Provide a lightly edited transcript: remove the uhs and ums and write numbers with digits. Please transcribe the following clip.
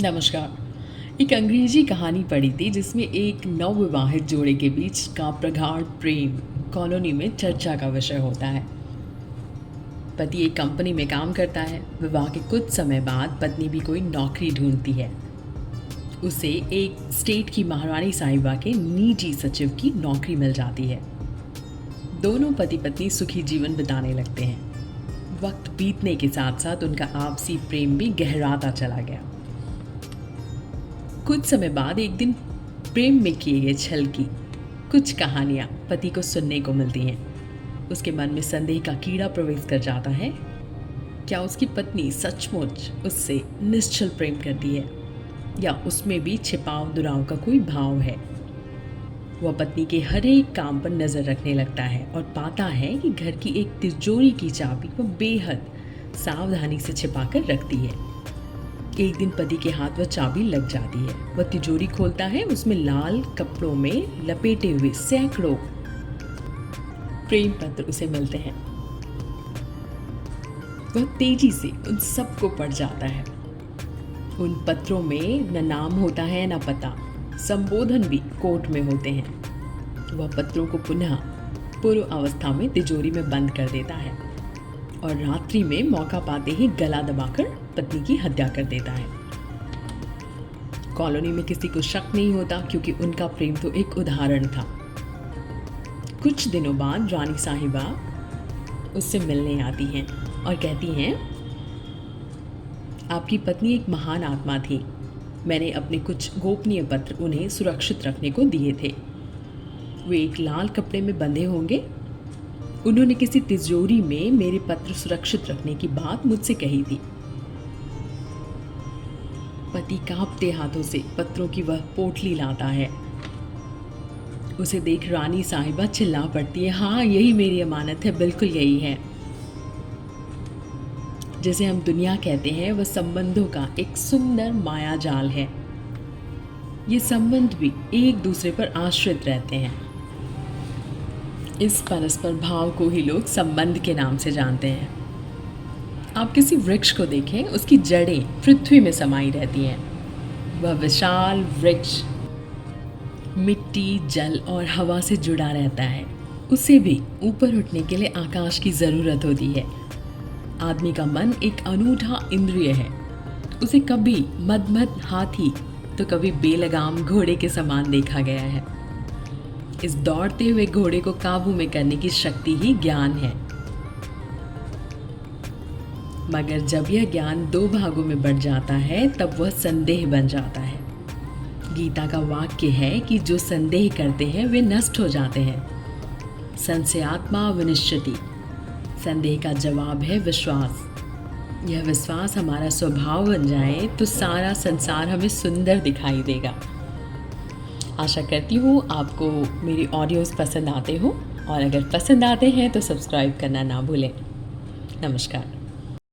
नमस्कार। एक अंग्रेजी कहानी पढ़ी थी जिसमें एक नवविवाहित जोड़े के बीच का प्रगाढ़ प्रेम कॉलोनी में चर्चा का विषय होता है। पति एक कंपनी में काम करता है। विवाह के कुछ समय बाद पत्नी भी कोई नौकरी ढूंढती है। उसे एक स्टेट की महारानी साहिबा के निजी सचिव की नौकरी मिल जाती है। दोनों पति पत्नी सुखी जीवन बिताने लगते हैं। वक्त बीतने के साथ साथ उनका आपसी प्रेम भी गहराता चला गया। कुछ समय बाद एक दिन प्रेम में किए गए छल की कुछ कहानियां पति को सुनने को मिलती हैं। उसके मन में संदेह का कीड़ा प्रवेश कर जाता है। क्या उसकी पत्नी सचमुच उससे निश्चल प्रेम करती है या उसमें भी छिपाव दुराव का कोई भाव है? वह पत्नी के हर एक काम पर नज़र रखने लगता है और पाता है कि घर की एक तिजोरी की चाबी वह बेहद सावधानी से छिपाकर रखती है। एक दिन पति के हाथ वह चाबी लग जाती है। वह तिजोरी खोलता है। उसमें लाल कपड़ों में लपेटे हुए सैकड़ों प्रेम पत्र उसे मिलते हैं। वह तेजी से उन सबको पढ़ जाता है। उन पत्रों में न नाम होता है न पता, संबोधन भी कोर्ट में होते हैं। वह पत्रों को पुनः पूर्व अवस्था में तिजोरी में बंद कर देता है और रात्रि में मौका पाते ही गला दबाकर पत्नी की हत्या कर देता है। कॉलोनी में किसी को शक नहीं होता क्योंकि उनका प्रेम तो एक उदाहरण था। कुछ दिनों बाद रानी साहिबा उससे मिलने आती हैं और कहती हैं, आपकी पत्नी एक महान आत्मा थी। मैंने अपने कुछ गोपनीय पत्र उन्हें सुरक्षित रखने को दिए थे। वे एक लाल कपड़े में बंधे होंगे। उन्होंने किसी तिजोरी में मेरे पत्र सुरक्षित रखने की बात मुझसे कही थी। पति कांपते हाथों से पत्रों की वह पोटली लाता है। उसे देख रानी साहिबा चिल्ला पड़ती है, हाँ यही मेरी अमानत है, बिल्कुल यही है। जिसे हम दुनिया कहते हैं वह संबंधों का एक सुंदर माया जाल है। ये संबंध भी एक दूसरे पर आश्रित रहते हैं। इस परस्पर भाव को ही लोग संबंध के नाम से जानते हैं। आप किसी वृक्ष को देखें, उसकी जड़ें पृथ्वी में समाई रहती हैं। वह विशाल वृक्ष मिट्टी, जल और हवा से जुड़ा रहता है। उसे भी ऊपर उठने के लिए आकाश की ज़रूरत होती है। आदमी का मन एक अनूठा इंद्रिय है। उसे कभी मदमद हाथी तो कभी बेलगाम घोड़े के समान देखा गया है। इस दौड़ते हुए घोड़े को काबू में करने की शक्ति ही ज्ञान है। मगर जब यह ज्ञान दो भागों में बढ़ जाता है तब वह संदेह बन जाता है। गीता का वाक्य है कि जो संदेह करते हैं वे नष्ट हो जाते हैं। संशयात्मा विनश्यति। संदेह का जवाब है विश्वास। यह विश्वास हमारा स्वभाव बन जाए तो सारा संसार हमें सुंदर दिखाई देगा। आशा करती हूँ आपको मेरी ऑडियोज़ पसंद आते हो और अगर पसंद आते हैं तो सब्सक्राइब करना ना भूलें। नमस्कार।